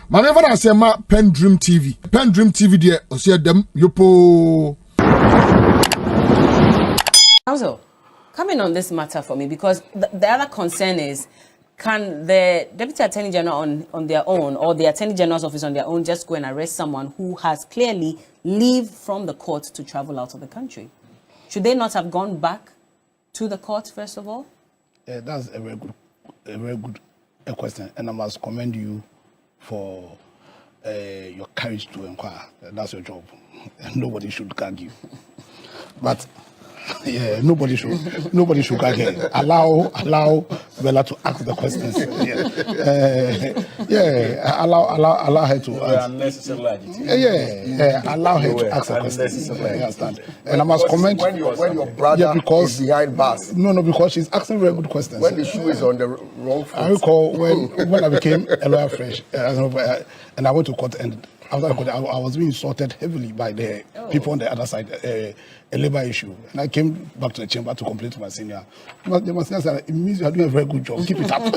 Mama even say ma PENDREAM TV. PENDREAM TV there osia dem yopo. Also, coming on this matter for me, because the other concern is, can the Deputy Attorney General on their own, or the Attorney General's office on their own, just go and arrest someone who has clearly leave from the court to travel out of the country? Should they not have gone back to the court first of all? That's a very good question, and I must commend you for your courage to inquire. That's your job. Nobody should gag you, but yeah, nobody should gag her. Allow Bella to ask the questions. Allow her to unnecessarily agitated. Allow her to ask the questions. Understand? And I must comment when your brother is behind bars. No, because she's asking very good questions. When the shoe is on the wrong foot. I recall when I became a lawyer fresh, and I went to court, and after court, I was being insulted heavily by the people on the other side, a labor issue. And I came back to the chamber to complain to my senior. But the senior said, it means you are doing a very good job. Keep it up.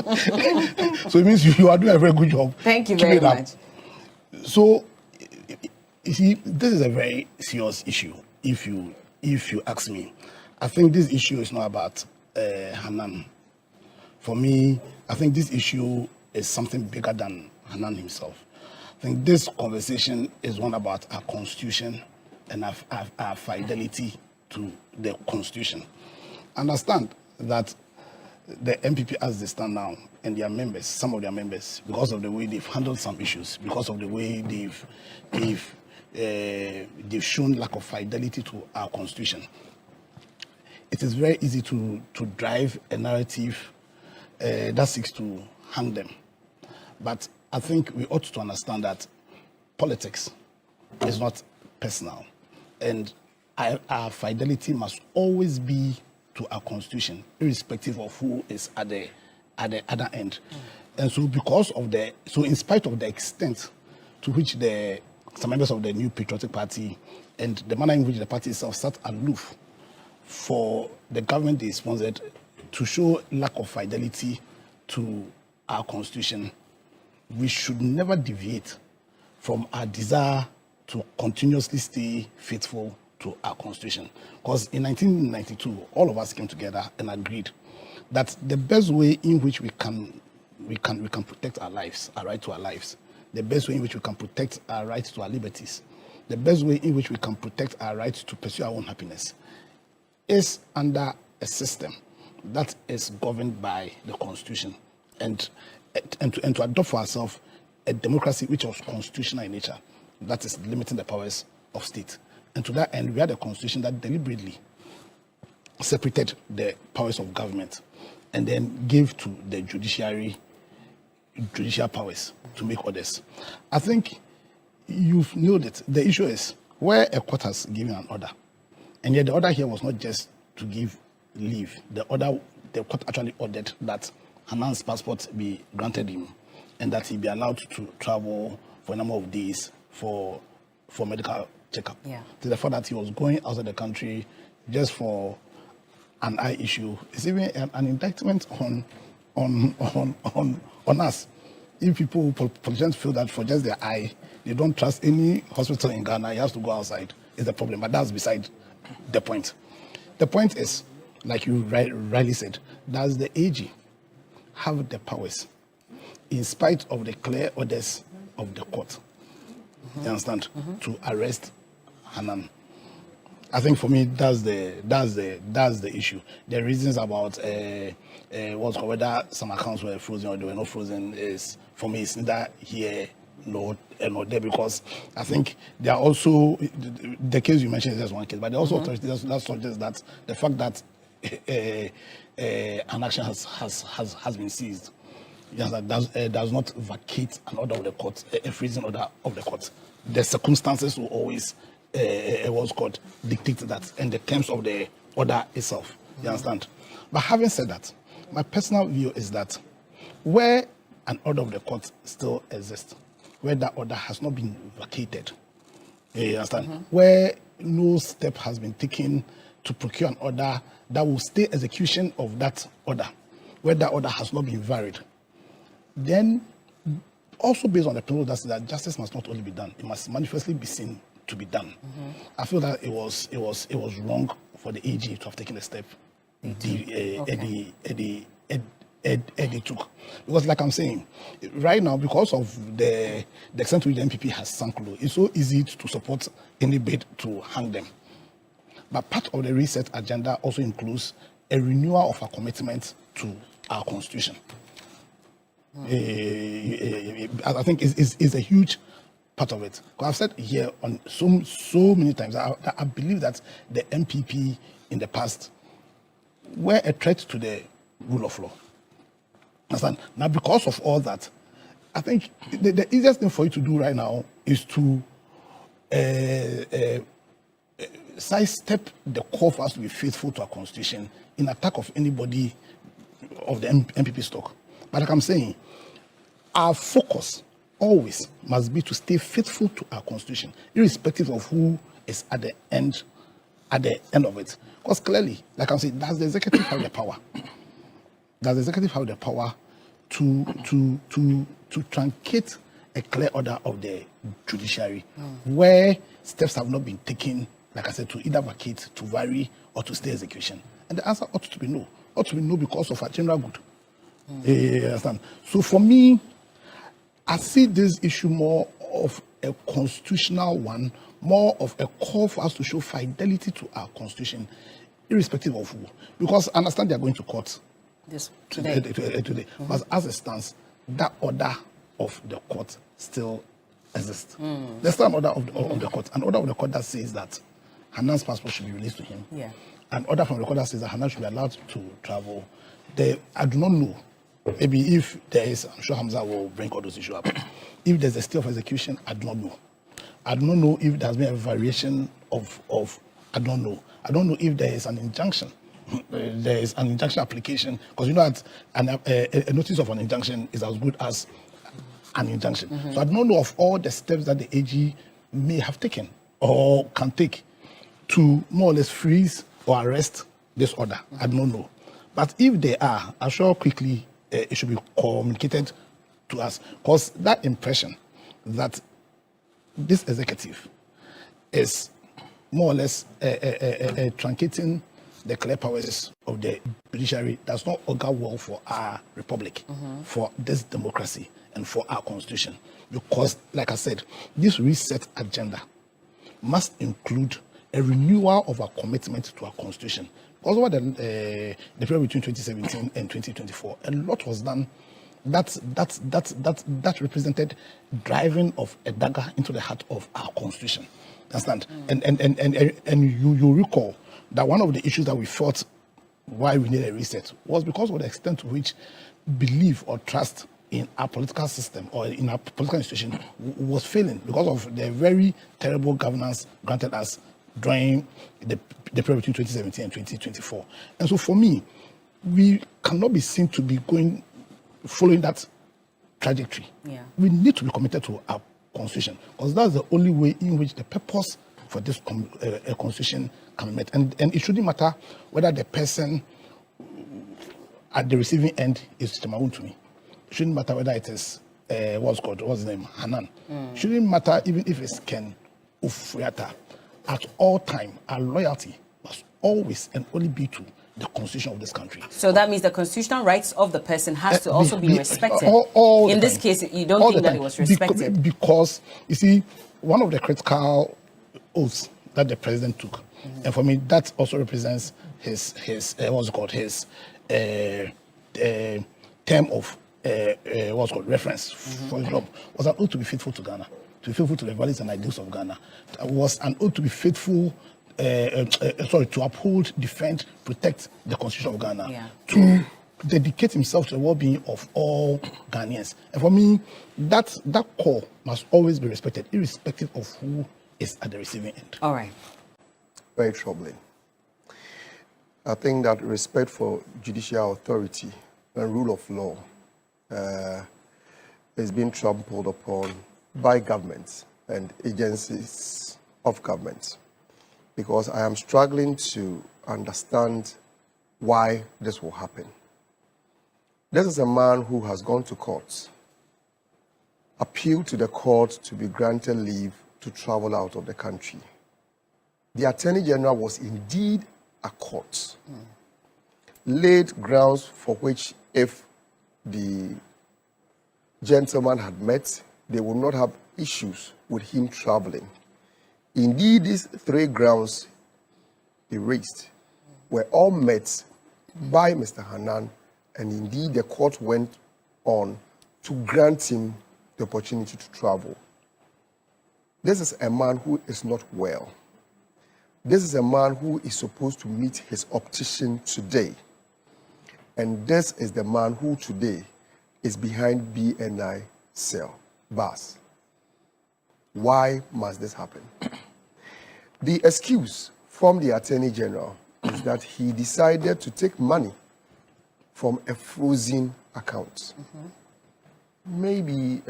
So it means you are doing a very good job. Thank you very much. So, you see, this is a very serious issue, if you ask me. I think this issue is not about Hanan. For me, I think this issue is something bigger than Hanan himself. I think this conversation is one about our constitution and our fidelity to the constitution. Understand that the NPP as they stand now, and their members, some of their members, because of the way they've handled some issues, because of the way they've shown lack of fidelity to our constitution, it is very easy to drive a narrative that seeks to hang them. But I think we ought to understand that politics is not personal, and our fidelity must always be to our constitution, irrespective of who is at the other end. And so in spite of the extent to which some members of the New Patriotic Party and the manner in which the party itself sat aloof for the government they sponsored to show lack of fidelity to our constitution, we should never deviate from our desire to continuously stay faithful to our constitution. Because in 1992, all of us came together and agreed that the best way in which we can protect our lives, our right to our lives, the best way in which we can protect our right to our liberties, the best way in which we can protect our right to pursue our own happiness is under a system that is governed by the constitution, and to adopt for ourselves a democracy which was constitutional in nature, that is limiting the powers of state. And to that end, we had a constitution that deliberately separated the powers of government and then gave to the judicial powers to make orders. I think you've known it. The issue is where a court has given an order, and yet the order here was not just to give leave. The court actually ordered that Hanan's passport be granted him and that he be allowed to travel for a number of days for medical checkup. Yeah. To the fact that he was going out of the country just for an eye issue. It's even an indictment on us. If politicians feel that for just their eye, they don't trust any hospital in Ghana, he has to go outside, is the problem. But that's beside the point. The point is, like you rightly said, does the AG have the powers, in spite of the clear orders of the court, you understand, to arrest Hanan? I think for me that's the issue. The reasons about whether some accounts were frozen or they were not frozen is, for me, it's neither here nor there, because I think there are also the case you mentioned is just one case, but there are also authorities that suggest that the fact that an action has been seized, does not vacate an order of the court, a freezing order of the court. The circumstances will always what's called dictate that, and the terms of the order itself. You understand? But having said that, my personal view is that where an order of the court still exists, where that order has not been vacated, you understand? Where no step has been taken to procure an order that will stay execution of that order, where that order has not been varied, then also based on the principle that justice must not only be done, it must manifestly be seen to be done. I feel that it was wrong for the AG to have taken a step Eddie took, because like I'm saying, right now, because of the extent to which the NPP has sunk low, it's so easy to support any bid to hang them. But part of the reset agenda also includes a renewal of our commitment to our constitution. I think is a huge part of it. Because I've said here on so many times that I believe that the NPP in the past were a threat to the rule of law. Understand? Now, because of all that, I think the easiest thing for you to do right now is to sidestep the call for us to be faithful to our constitution in attack of anybody of the NPP stock. But like I'm saying, our focus always must be to stay faithful to our constitution, irrespective of who is at the end of it. Because clearly, like I'm saying, does the executive have the power? Does the executive have the power to truncate a clear order of the judiciary where steps have not been taken, like I said, to either vacate, to vary, or to stay execution? And the answer ought to be no. Ought to be no because of our general good. You understand? So for me, I see this issue more of a constitutional one, more of a call for us to show fidelity to our constitution, irrespective of who. Because I understand they are going to court today. But as it stands, that order of the court still exists. There's still an order of the court. An order of the court that says that Hanan's passport should be released to him. Yeah. An order from the court that says that Hanan should be allowed to travel. I do not know. Maybe if there is, I'm sure Hamza will bring all those issues up. If there's a stay of execution, I do not know. I do not know if there's been a variation of I don't know. I don't know if there is an injunction. There is an injunction application, because you know that a notice of an injunction is as good as an injunction. So I do not know of all the steps that the AG may have taken or can take to more or less freeze or arrest this order. I do not know. But if they are, I'm sure quickly it should be communicated to us, because that impression that this executive is more or less truncating the clear powers of the judiciary does not augur well for our republic, for this democracy, and for our constitution. Because, like I said, this reset agenda must include a renewal of our commitment to our constitution. Because over the period between 2017 and 2024, a lot was done that represented driving of a dagger into the heart of our constitution. Understand? And you recall that one of the issues that we fought why we need a reset was because of the extent to which belief or trust in our political system or in our political institution was failing because of the very terrible governance granted us during the period between 2017 and 2024. And so for me, we cannot be seen to be following that trajectory. Yeah. We need to be committed to our constitution, because that's the only way in which the purpose for this constitution can be met. And it shouldn't matter whether the person at the receiving end is Temaun to me. It shouldn't matter whether it is what's his name, Hanan. It shouldn't matter even if it's Ken Ufriata. At all time, our loyalty must always and only be to the constitution of this country. So that means the constitutional rights of the person has to also be respected. In this case, you don't think that it was respected? Because, you see, one of the critical oaths that the president took, and for me, that also represents his term of reference for his job, was an oath to be faithful to Ghana, to be faithful to the values and ideals of Ghana. Was an oath to be faithful, to uphold, defend, protect the constitution of Ghana, to dedicate himself to the well-being of all Ghanaians. And for me, that call must always be respected, irrespective of who is at the receiving end. All right. Very troubling. I think that respect for judicial authority and rule of law is being trampled upon by governments and agencies of government, because I am struggling to understand why this will happen. This is a man who has gone to court appealed to the court to be granted leave to travel out of the country. The Attorney General was indeed a court, laid grounds for which, if the gentleman had met, they would not have issues with him traveling. Indeed, these three grounds he raised were all met by Mr. Hanan, and indeed the court went on to grant him the opportunity to travel. This is a man who is not well. This is a man who is supposed to meet his optician today. And this is the man who today is behind BNI cell bars. Why must this happen? The excuse from the Attorney General is that he decided to take money from a frozen account. Maybe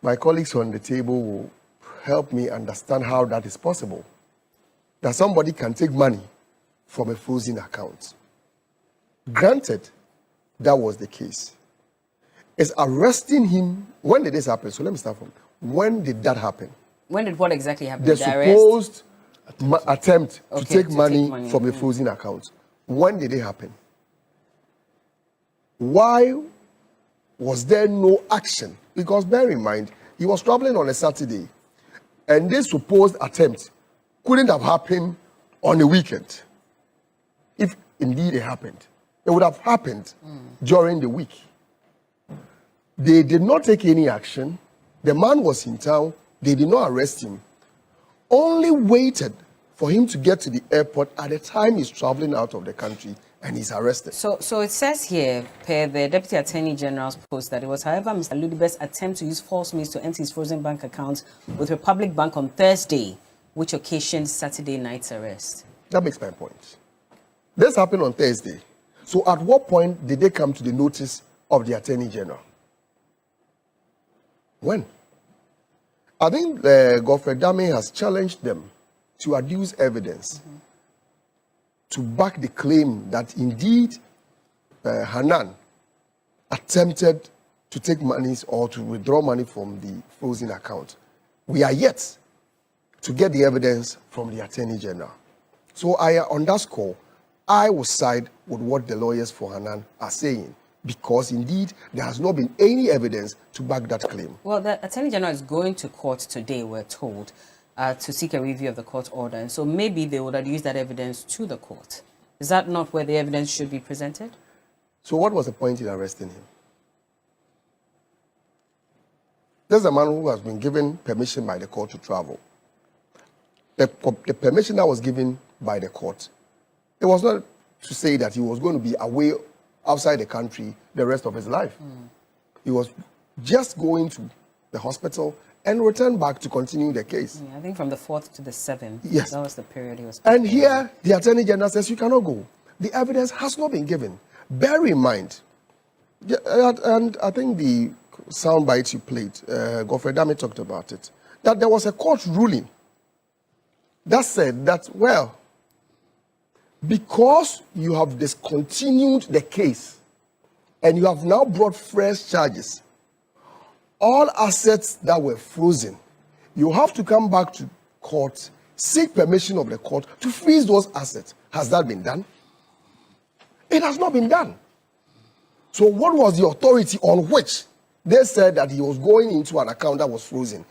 my colleagues on the table will help me understand how that is possible. That somebody can take money from a frozen account. Granted, that was the case. Is arresting him, when did this happen? So let me start from, when did that happen? When did what exactly happen? The supposed attempt to Okay, take money from a frozen account. When did it happen? Why was there no action? Because bear in mind, he was traveling on a Saturday, and this supposed attempt couldn't have happened on a weekend. If indeed it happened, it would have happened during the week. They did not take any action. The man was in town. They did not arrest him. Only waited for him to get to the airport at the time he's traveling out of the country, and he's arrested. So it says here, per the Deputy Attorney General's post, that it was, however, Mr. Ludibes's attempt to use false means to empty his frozen bank account with Republic Bank on Thursday, which occasioned Saturday night's arrest. That makes my point. This happened on Thursday. So at what point did they come to the notice of the Attorney General? When? I think Godfrey Dame has challenged them to adduce evidence to back the claim that indeed Hanan attempted to take monies or to withdraw money from the frozen account. We are yet to get the evidence from the Attorney General. So on that score, I will side with what the lawyers for Hanan are saying, because indeed there has not been any evidence to back that claim. Well, the Attorney General is going to court today, we're told, to seek a review of the court order. And so maybe they would have used that evidence to the court. Is that not where the evidence should be presented? So what was the point in arresting him? There's a man who has been given permission by the court to travel. The permission that was given by the court, it was not to say that he was going to be away outside the country the rest of his life. He was just going to the hospital and return back to continue the case. Yeah, I think from the 4th to the 7th. Yes. That was the period he was. And here, the Attorney General says you cannot go. The evidence has not been given. Bear in mind, and I think the soundbite you played, Godfrey Dame talked about it, that there was a court ruling that said that, well, because you have discontinued the case and you have now brought fresh charges, all assets that were frozen, you have to come back to court, seek permission of the court to freeze those assets. Has that been done? It has not been done. So what was the authority on which they said that he was going into an account that was frozen?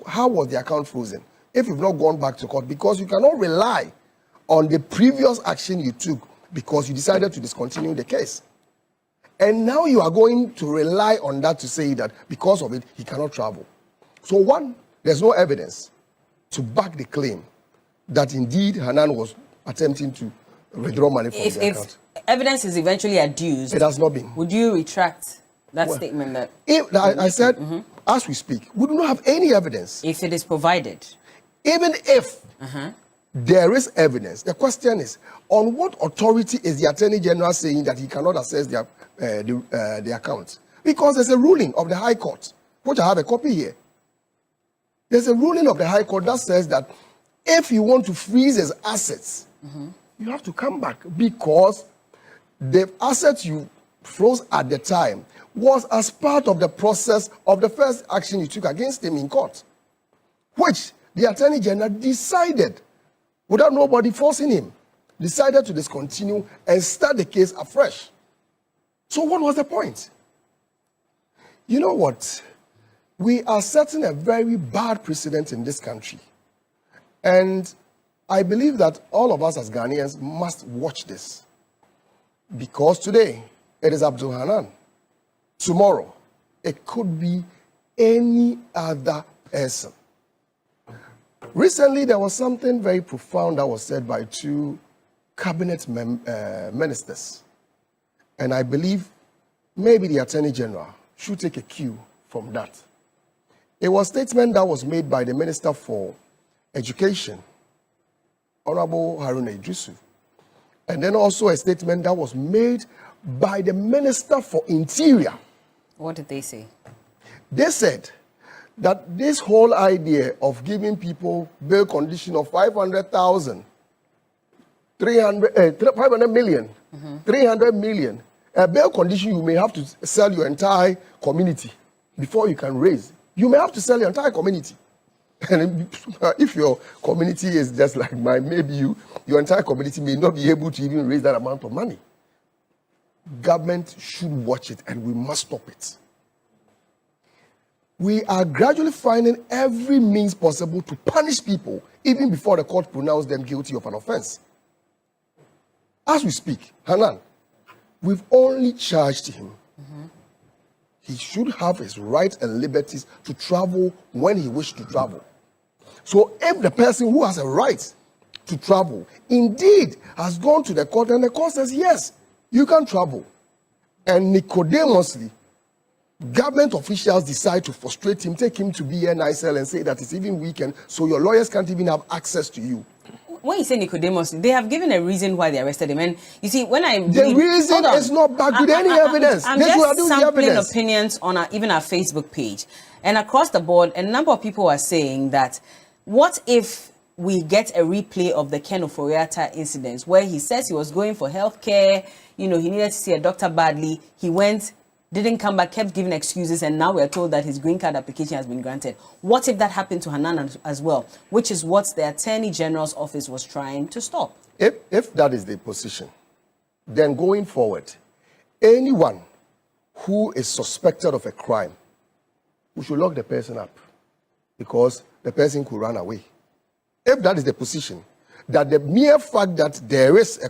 How was the account frozen? If you've not gone back to court, because you cannot rely on the previous action you took because you decided to discontinue the case. And now you are going to rely on that to say that because of it, he cannot travel. So one, there's no evidence to back the claim that indeed Hanan was attempting to withdraw money from the account. If evidence is eventually adduced, it has not been. Would you retract that statement? That I said, as we speak, we do not have any evidence. If it is provided. Even if there is evidence, the question is, on what authority is the Attorney General saying that he cannot access the account? Because there's a ruling of the High Court, which I have a copy here. There's a ruling of the High Court that says that if you want to freeze his assets, you have to come back because the assets you froze at the time was as part of the process of the first action you took against him in court, which the Attorney General decided, without nobody forcing him, decided to discontinue and start the case afresh. So what was the point? You know what? We are setting a very bad precedent in this country. And I believe that all of us as Ghanaians must watch this. Because today, it is Abdul Hanan. Tomorrow, it could be any other person. Recently, there was something very profound that was said by two cabinet ministers. And I believe maybe the Attorney General should take a cue from that. It was a statement that was made by the Minister for Education, Honorable Haruna Idrisu. And then also a statement that was made by the Minister for Interior. What did they say? They said that this whole idea of giving people bail condition of 500,000, 500 million, 300 million, a bail condition, you may have to sell your entire community before you can raise. You may have to sell your entire community. And if your community is just like mine, maybe your entire community may not be able to even raise that amount of money. Government should watch it, and we must stop it. We are gradually finding every means possible to punish people even before the court pronounces them guilty of an offense. As we speak, Hanan, we've only charged him. He should have his rights and liberties to travel when he wishes to travel. So if the person who has a right to travel indeed has gone to the court and the court says, yes, you can travel, and nicodemously, government officials decide to frustrate him, take him to BNI cell and say that it's even weekend, so your lawyers can't even have access to you. When you say Nicodemus, they have given a reason why they arrested him. And you see, when I the reason is not backed with any evidence. I'm just sampling opinions on even our Facebook page. And across the board, a number of people are saying that, what if we get a replay of the Ken Oforiatta incidents where he says he was going for healthcare, you know, he needed to see a doctor badly, he went, didn't come back, kept giving excuses, and now we're told that his green card application has been granted. What if that happened to Hanan as well, which is what the Attorney General's office was trying to stop? If that is the position, then going forward, anyone who is suspected of a crime, we should lock the person up because the person could run away. If that is the position, that the mere fact that there is a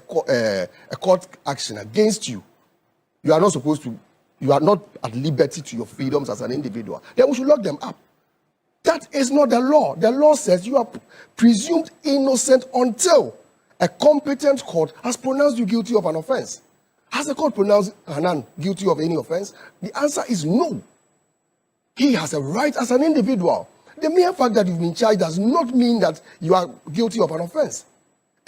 court action against you, you are not supposed to, you are not at liberty to your freedoms as an individual, then we should lock them up. That is not the law. The law says you are presumed innocent until a competent court has pronounced you guilty of an offense. Has the court pronounced Hanan guilty of any offense? The answer is no. He has a right as an individual. The mere fact that you've been charged does not mean that you are guilty of an offense.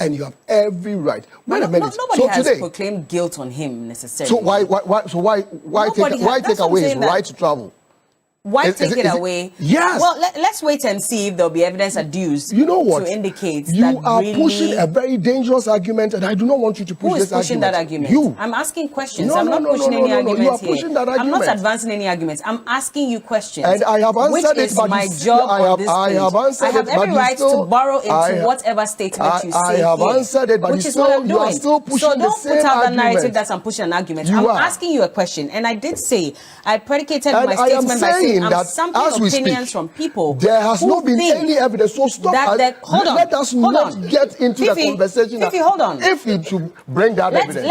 And you have every right. Wait a minute. Nobody has proclaimed guilt on him necessarily. So why take away his right to travel? Why take it away? Yes. Well, let's wait and see if there'll be evidence adduced. You know what? To indicate you that are really pushing a very dangerous argument, and I do not want you to push this argument. Who is pushing that argument? You. I'm asking questions. I'm not pushing any arguments you are pushing that argument. I'm not advancing any arguments. I'm asking you questions. And I have answered it, but my job on this I have answered I have every right to borrow into whatever statement you say I have answered it, but which is what I'm doing. You are still pushing the same argument. So don't put out the narrative that I'm pushing an argument. I'm asking you a question, and I did say I predicated my statement by saying I'm sampling opinions from people. There has not been any evidence. So stop. Let us not get into the conversation. Fifi, hold on. If you should bring that evidence,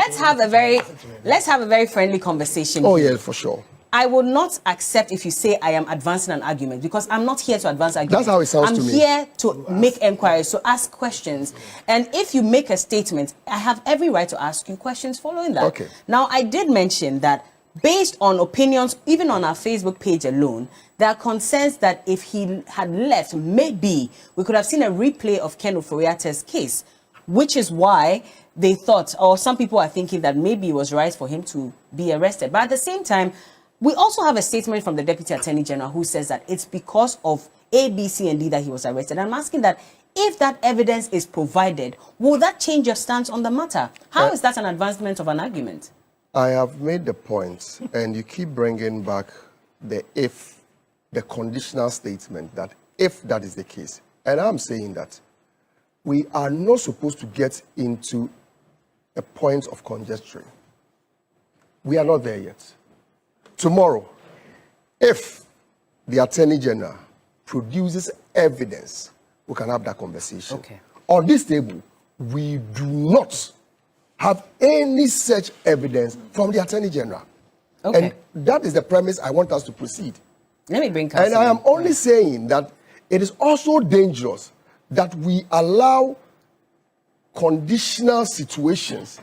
let's have a very friendly conversation. Oh yeah, for sure. I will not accept if you say I am advancing an argument, because I'm not here to advance arguments. That's how it sounds to me. I'm here to make inquiries, to ask questions. And if you make a statement, I have every right to ask you questions following that. Okay. Now, I did mention that based on opinions, even on our Facebook page alone, there are concerns that if he had left, maybe we could have seen a replay of Ken Oforiatta's case, which is why they thought, or some people are thinking, that maybe it was right for him to be arrested. But at the same time, we also have a statement from the Deputy Attorney General who says that it's because of A, B, C, and D that he was arrested. I'm asking that if that evidence is provided, will that change your stance on the matter? How is that an advancement of an argument? I have made the point, and you keep bringing back the conditional statement that if that is the case. And I'm saying that we are not supposed to get into a point of conjecture. We are not there yet. Tomorrow, if the Attorney General produces evidence, we can have that conversation. Okay. On this table, we do not have any such evidence from the Attorney General. Okay. And that is the premise I want us to proceed. Let me bring counsel. And I am only saying that it is also dangerous that we allow conditional situations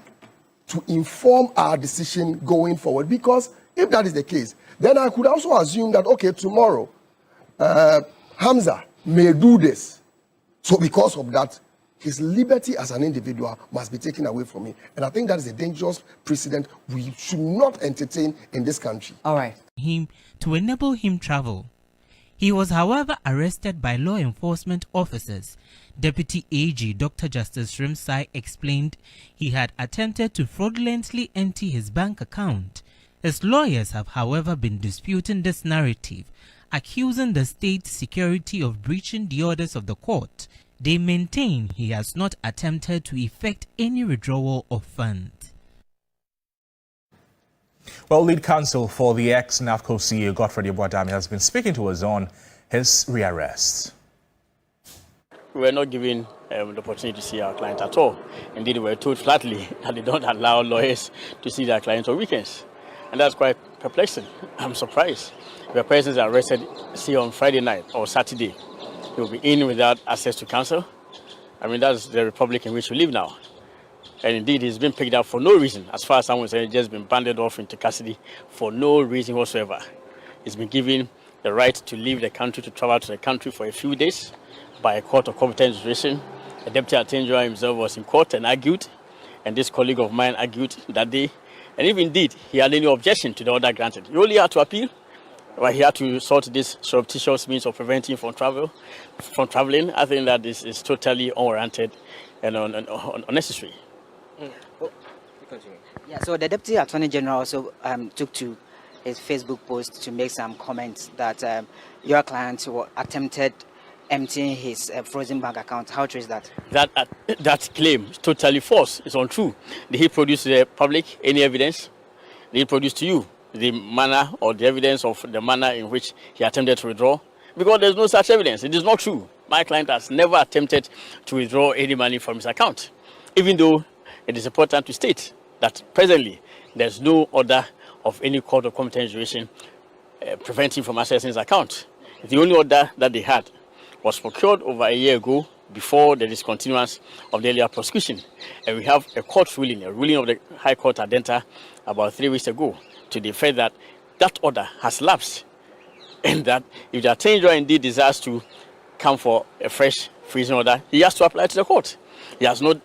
to inform our decision going forward. Because if that is the case, then I could also assume that, okay, tomorrow, Hamza may do this. So because of that, his liberty as an individual must be taken away from me. And I think that is a dangerous precedent we should not entertain in this country. All right. Him to enable him travel. He was, however, arrested by law enforcement officers. Deputy AG Dr. Justice Rimsai explained he had attempted to fraudulently empty his bank account. His lawyers have, however, been disputing this narrative, accusing the state security of breaching the orders of the court. They maintain he has not attempted to effect any withdrawal of funds. Well, lead counsel for the ex-NAFCO CEO Godfrey Boadami has been speaking to us on his rearrest. We were not given the opportunity to see our client at all. Indeed, we were told flatly that they don't allow lawyers to see their clients on weekends. And that's quite perplexing. I'm surprised. If a person is arrested, say on Friday night or Saturday, he will be in without access to counsel. I mean, that's the republic in which we live now. And indeed, he's been picked up for no reason. As far as someone said, just been banded off into custody for no reason whatsoever. He's been given the right to leave the country, to travel to the country for a few days by a court of competent jurisdiction. The Deputy Attorney General himself was in court and argued, and this colleague of mine argued that day. And if indeed he had any objection to the order granted, he only had to appeal. Well, he had to sort this surreptitious means of preventing from traveling. I think that this is totally unwarranted and unnecessary. Yeah, so the Deputy Attorney General also took to his Facebook post to make some comments that your client attempted emptying his frozen bank account. How true is that? That claim is totally false. It's untrue. Did he produce to the public any evidence? Did he produce to you the manner or the evidence of the manner in which he attempted to withdraw? Because there's no such evidence. It is not true. My client has never attempted to withdraw any money from his account, even though it is important to state that presently there's no order of any court of competent jurisdiction preventing from accessing his account. The only order that they had was procured over a year ago before the discontinuance of the earlier prosecution. And we have a court ruling, a ruling of the High Court Adenta about 3 weeks ago to the effect that that order has lapsed, and that if the Attorney General indeed desires to come for a fresh freezing order, he has to apply to the court. He has not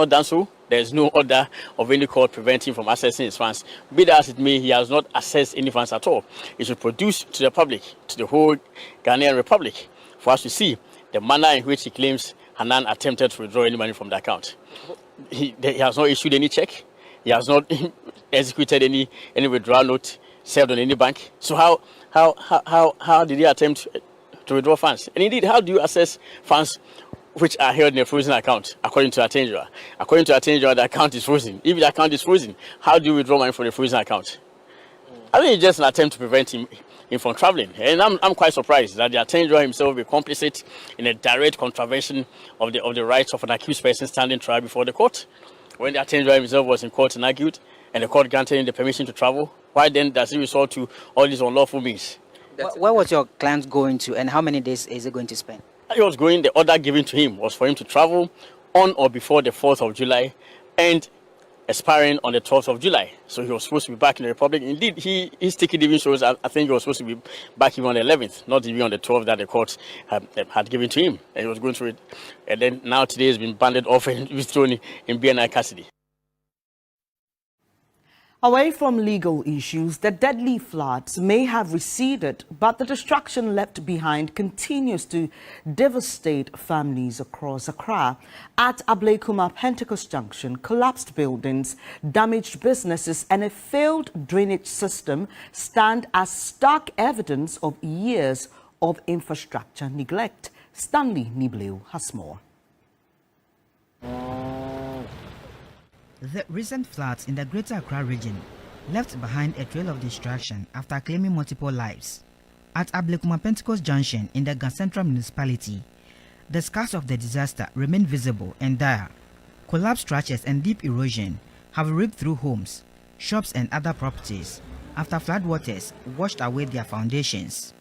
done so. There is no order of any court preventing him from accessing his funds. Be that as it may, he has not accessed any funds at all. He should produce to the public, to the whole Ghanaian Republic, for us to see the manner in which he claims Hanan attempted to withdraw any money from the account. He has not issued any check. He has not executed any withdrawal note served on any bank. So how did he attempt to withdraw funds? And indeed, how do you access funds which are held in a frozen account, according to Attorney General? According to Attorney General, the account is frozen. If the account is frozen, how do you withdraw money from the frozen account? I think it's just an attempt to prevent him from traveling. And I'm quite surprised that the Attorney General himself will be complicit in a direct contravention of the rights of an accused person standing trial before the court. When the Attorney General himself was in court and argued, and the court granted him the permission to travel, why then does he resort to all these unlawful means? Where was your client going to, and how many days is he going to spend? The order given to him was for him to travel on or before the 4th of July and expiring on the 12th of July. So he was supposed to be back in the Republic. Indeed, his ticket even shows, I think he was supposed to be back even on the 11th, not even on the 12th that the court had given to him. And he was going through it. And then now today has been banded off and thrown in BNI custody. Away from legal issues, the deadly floods may have receded, but the destruction left behind continues to devastate families across Accra. At Ablekuma Pentecost Junction, collapsed buildings, damaged businesses and a failed drainage system stand as stark evidence of years of infrastructure neglect. Stanley Nibleu has more. The recent floods in the Greater Accra region left behind a trail of destruction after claiming multiple lives. At Ablekuma Pentecost Junction in the Central Municipality, the scars of the disaster remain visible and dire. Collapsed structures and deep erosion have ripped through homes, shops and other properties after floodwaters washed away their foundations.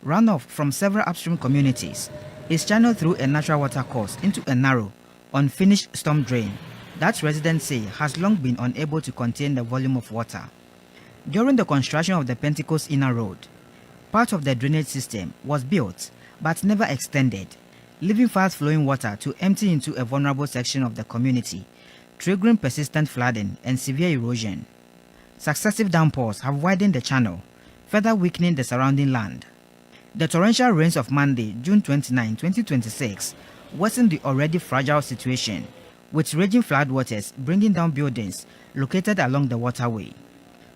Runoff from several upstream communities is channeled through a natural watercourse into a narrow, unfinished storm drain that residents say has long been unable to contain the volume of water. During the construction of the Pentecost Inner Road, part of the drainage system was built but never extended, leaving fast-flowing water to empty into a vulnerable section of the community, triggering persistent flooding and severe erosion. Successive downpours have widened the channel, further weakening the surrounding land. The torrential rains of Monday, June 29, 2026, worsened the already fragile situation, with raging floodwaters bringing down buildings located along the waterway.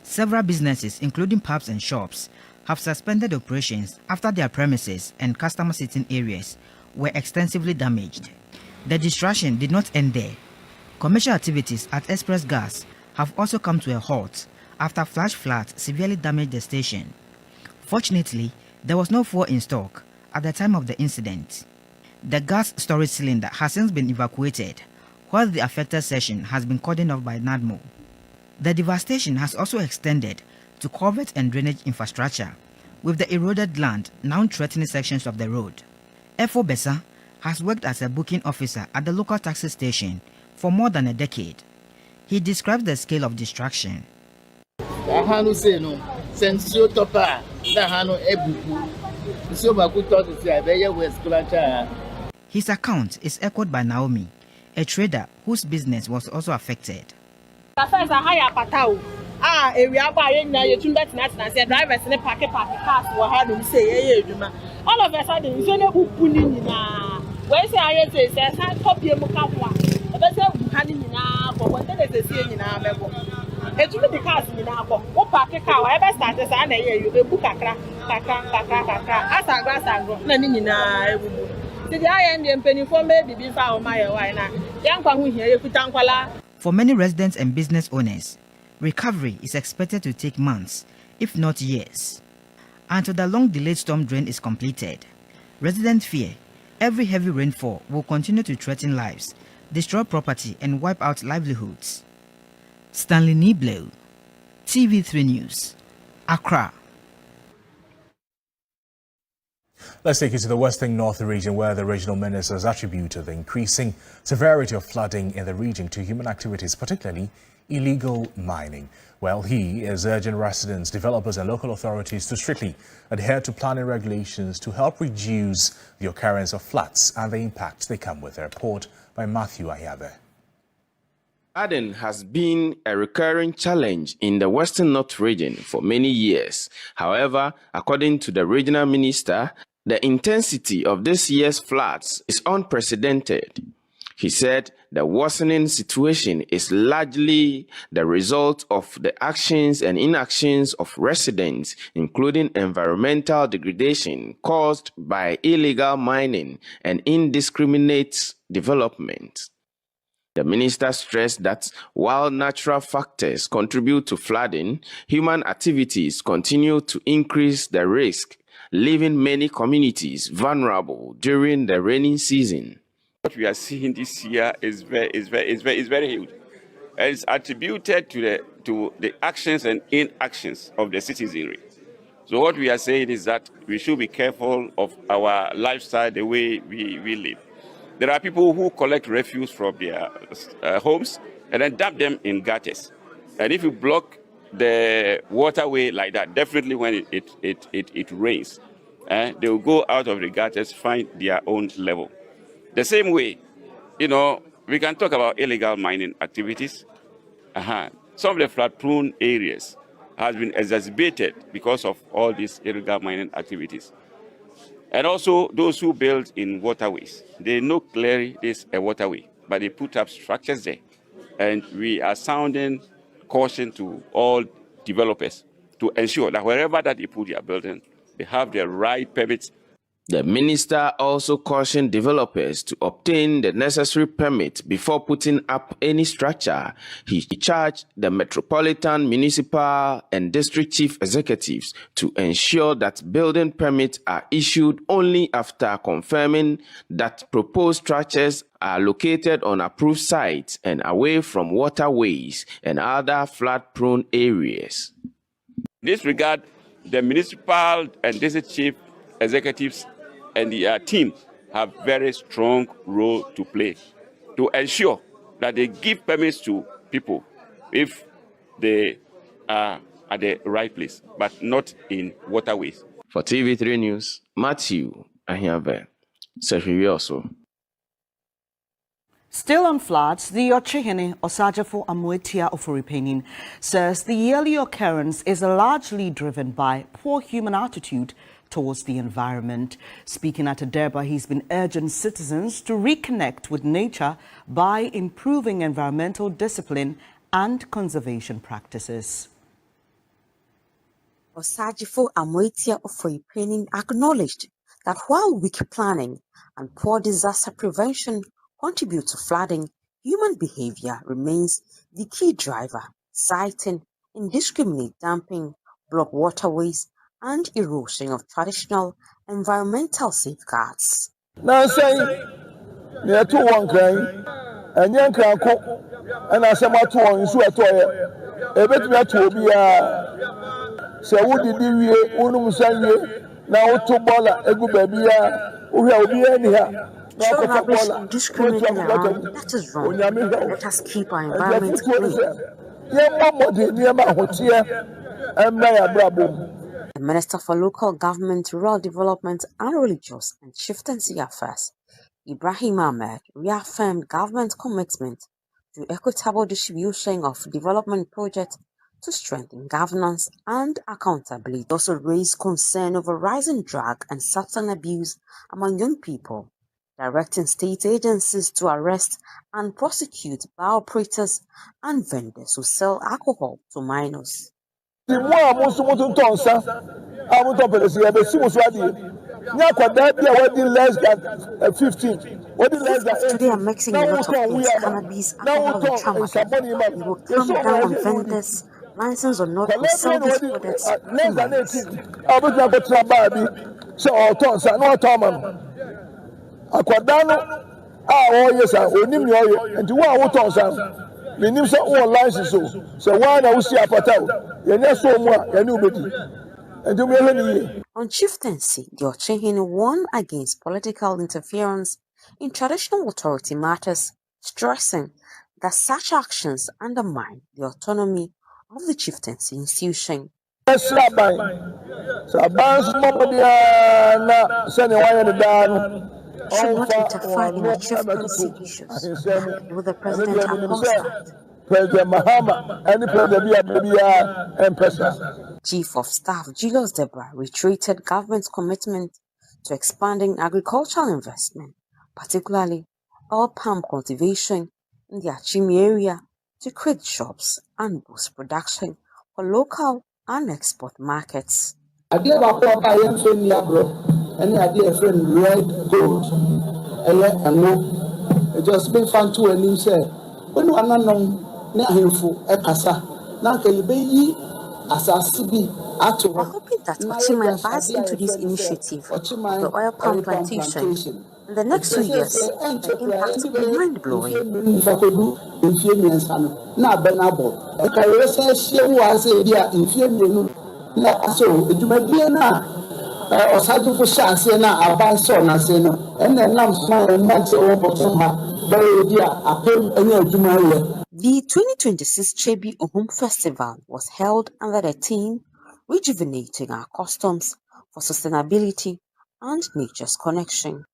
Several businesses, including pubs and shops, have suspended operations after their premises and customer sitting areas were extensively damaged. The destruction did not end there. Commercial activities at Express Gas have also come to a halt after flash floods severely damaged the station. Fortunately, there was no fuel in stock at the time of the incident. The gas storage cylinder has since been evacuated, while the affected section has been cordoned off by NADMO. The devastation has also extended to culvert and drainage infrastructure, with the eroded land now threatening sections of the road. Efo Besa has worked as a booking officer at the local taxi station for more than a decade. He describes the scale of destruction. His account is echoed by Naomi, a trader whose business was also affected. All of a sudden, For many residents and business owners, recovery is expected to take months, if not years. Until the long-delayed storm drain is completed, residents fear every heavy rainfall will continue to threaten lives, destroy property, and wipe out livelihoods. Stanley Nibleu, TV3 News, Accra. Let's take you to the Western North region, where the regional minister has attributed the increasing severity of flooding in the region to human activities, particularly illegal mining. Well, he is urging residents, developers and local authorities to strictly adhere to planning regulations to help reduce the occurrence of floods and the impacts they come with. A report by Matthew Ayabe. Flooding has been a recurring challenge in the Western North region for many years. However, according to the regional minister, the intensity of this year's floods is unprecedented. He said the worsening situation is largely the result of the actions and inactions of residents, including environmental degradation caused by illegal mining and indiscriminate development. The minister stressed that while natural factors contribute to flooding, human activities continue to increase the risk, leaving many communities vulnerable during the rainy season. What we are seeing this year is very huge. It's attributed to the actions and inactions of the citizenry. So what we are saying is that we should be careful of our lifestyle, the way we live. There are people who collect refuse from their homes and then dump them in gutters. And if you block the waterway like that, definitely when it rains, they will go out of the gutters, find their own level. The same way, we can talk about illegal mining activities. some of the flood-prone areas has been exacerbated because of all these illegal mining activities. And also those who build in waterways, they know clearly this is a waterway, but they put up structures there. And we are sounding caution to all developers to ensure that wherever that they put their building, they have the right permits. The minister also cautioned developers to obtain the necessary permit before putting up any structure. He charged the metropolitan, municipal, and district chief executives to ensure that building permits are issued only after confirming that proposed structures are located on approved sites and away from waterways and other flood-prone areas. In this regard, the municipal and district chief executives and their team have very strong role to play to ensure that they give permits to people if they are at the right place, but not in waterways. For TV3 News, Matthew Ahiabe, Sehiri also. Still on floods, the Ochehene Osajafo Amoetia Oforipenin says the yearly occurrence is largely driven by poor human attitude towards the environment. Speaking at a Durban, he's been urging citizens to reconnect with nature by improving environmental discipline and conservation practices. Osajafo Amoetia Oforipenin acknowledged that while weak planning and poor disaster prevention contribute to flooding, human behavior remains the key driver, citing indiscriminate dumping, blocked waterways, and erosion of traditional environmental safeguards. Now say, near to one crying, and young cranko, and as a matter of so at all, a bit me to be a so would the unum say, now to bola, a good baby, who will be anyhow. Show rubbish indiscriminately around, that is wrong. Let us keep our environment clean. The Minister for Local Government, Rural Development and Religious and Chieftaincy Affairs, Ibrahim Ahmed, reaffirmed government's commitment to equitable distribution of development projects to strengthen governance and accountability. He also raised concern over rising drug and substance abuse among young people, directing state agencies to arrest and prosecute bar operators and vendors who sell alcohol to minors. The more most of them I would open the less than 15. What is less than 18? They are mixing a lot of things, cannabis, alcohol, and tramadol. We will come down on vendors, license or not, to sell these products less than 18. I would never try so all tons are not common. Aquadano, yes, I onim yo, and to one tons. The names are all licenses, so why now see a patel? You're not so much, and nobody. And do me on chieftaincy, the Ochehene warned against political interference in traditional authority matters, stressing that such actions undermine the autonomy of the chieftaincy institution. Should not interfere in the chieftaincy issues with the president and constant. President Mahama and the President Chief of Staff Julius Debra reiterated government's commitment to expanding agricultural investment, particularly oil palm cultivation in the Achimi area, to create jobs and boost production for local and export markets. Any idea friend red gold and just been fun to and him say when you are not known near him for a casa now can you be as a CB at we're hoping that Ochima buys into this initiative of the oil palm plantation. In the next 2 years, the impact will be mind-blowing. The 2026 Chebi Ohum Festival was held under the theme Rejuvenating Our Customs for Sustainability and Nature's Connection.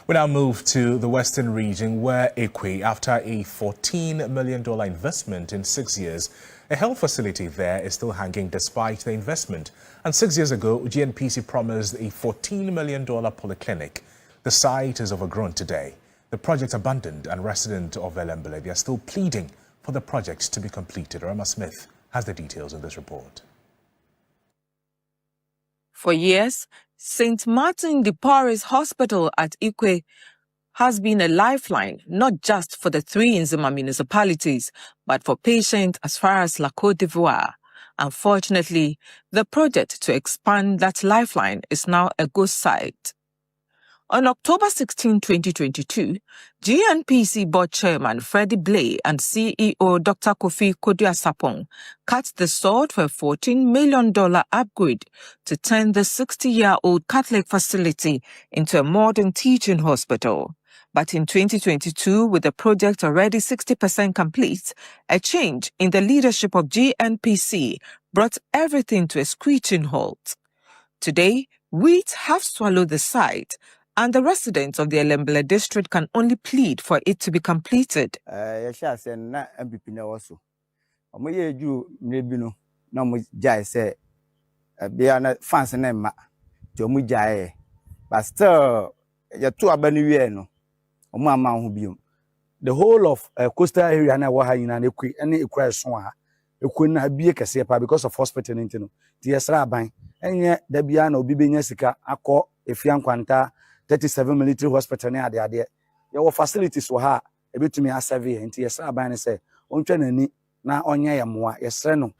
We now move to the Western region where Ikwe, after a $14 million investment in 6 years, a health facility there is still hanging despite the investment. And 6 years ago, GNPC promised a $14 million polyclinic. The site is overgrown today. The project abandoned, and residents of Elembele, they are still pleading for the project to be completed. Rama Smith has the details of this report. For years, St. Martin de Porres Hospital at Ikwe has been a lifeline, not just for the 3 Nzima municipalities, but for patients as far as La Côte d'Ivoire. Unfortunately, the project to expand that lifeline is now a ghost site. On October 16, 2022, GNPC board chairman Freddie Blay and CEO Dr. Kofi Koduasapong cut the sword for a $14 million upgrade to turn the 60-year-old Catholic facility into a modern teaching hospital. But in 2022, with the project already 60% complete, a change in the leadership of GNPC brought everything to a screeching halt. Today, weeds have swallowed the site, and the residents of the Elembele district can only plead for it to be completed. But still, the whole of coastal area na wa hanyina na ekwe ene ekura so a ekwe na bie kese pa because of hospital nti no ti yesra aban enye da bia na obi benya sika akọ efian kwanta 37 military hospital na ade your facilities wo ha ebetumi asave nti yesra aban ne say ontwa nani na onye yamoa yesre no.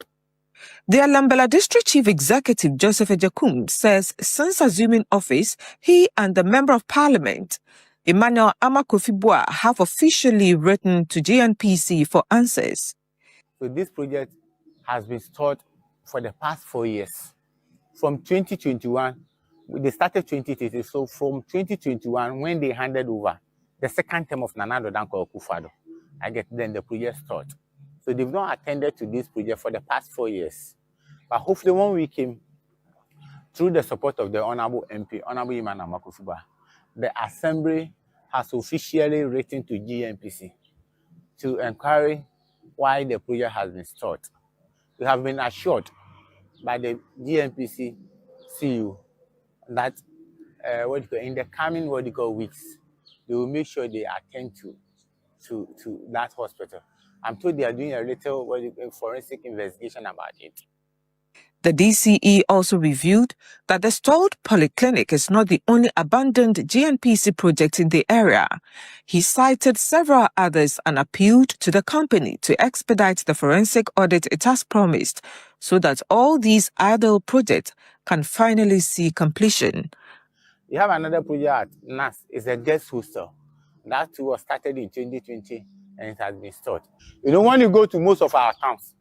The Elembele District Chief Executive Joseph Ejekum says since assuming office, he and the Member of Parliament Emmanuel Amakofibua have officially written to GNPC for answers. So this project has been stalled for the past 4 years. From 2021, they started 2020. So from 2021, when they handed over the second term of Nana Addo Dankwa Akufo-Addo, then the project stalled. So they've not attended to this project for the past 4 years. But hopefully when we came, through the support of the Honorable MP, Honorable Emmanuel Amakofibua, the Assembly has officially written to GNPC to inquire why the project has been stalled. We have been assured by the GNPC CEO that in the coming weeks, they will make sure they attend to that hospital. I'm told they are doing a little forensic investigation about it. The DCE also revealed that the stalled polyclinic is not the only abandoned GNPC project in the area. He cited several others and appealed to the company to expedite the forensic audit it has promised so that all these idle projects can finally see completion. We have another project at NAS. It's a guest hostel. That too was started in 2020 and it has been stalled. You know, when you go to most of our towns,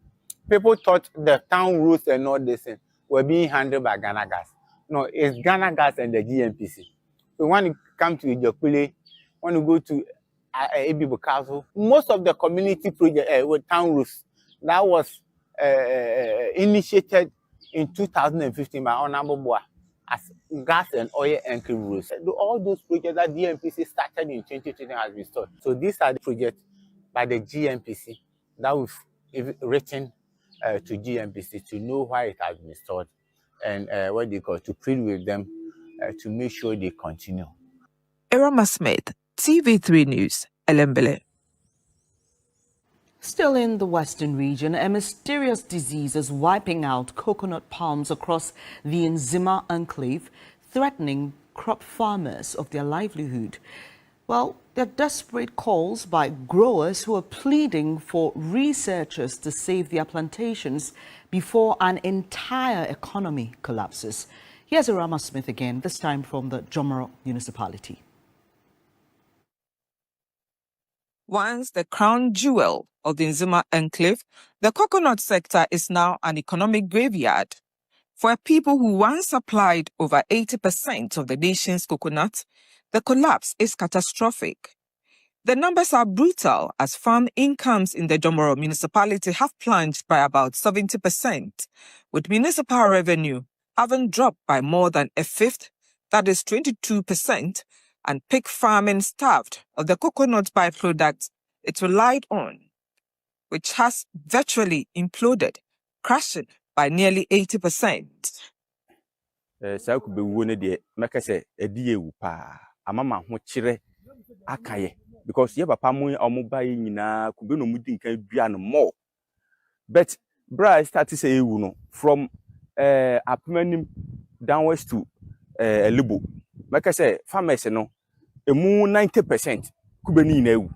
people thought the town roads and all this were being handled by Ghana Gas. No, it's Ghana Gas and the GNPC. So when you come to Ijakule, when you go to Ebibo Castle, most of the community project with town roads, that was initiated in 2015 by Honorable Boa as gas and oil entry roads. All those projects that GNPC started in 2020 has been stopped. So these are the projects by the GNPC that we've written to GNPC to know why it has been stored and to plead with them to make sure they continue. Rama Smith, TV3 News, Elembele. Still in the Western region, a mysterious disease is wiping out coconut palms across the Nzima enclave, threatening crop farmers of their livelihood. Well, there are desperate calls by growers who are pleading for researchers to save their plantations before an entire economy collapses. Here's Rama Smith again, this time from the Jomoro municipality. Once the crown jewel of the Nzima enclave, the coconut sector is now an economic graveyard. For people who once supplied over 80% of the nation's coconut, the collapse is catastrophic. The numbers are brutal as farm incomes in the Jomoro municipality have plunged by about 70%, with municipal revenue having dropped by more than a fifth, that is 22%, and pig farming starved of the coconut byproduct it relied on, which has virtually imploded, crashing by nearly 80%. Because you have a pamu omubai nina kubeno mudi nkan duan more. But bra start say no from Apmanim downwards to Libo. Like I say, farmers no emu 90% kubeni na ewu.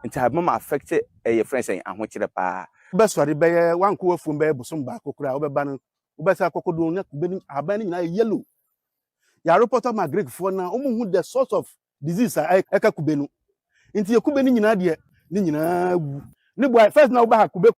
Nti abama affected your friends and ahwechire pa. Besori be wan ko afum be busum ba kokura obeba no obesa kokodo na kubeni abani na yellow. Ya report of my Greek for na omu the source of disease eka kubenu. Inti ye kubeni nyina de ni nyina wu. Ni boy first na oba kube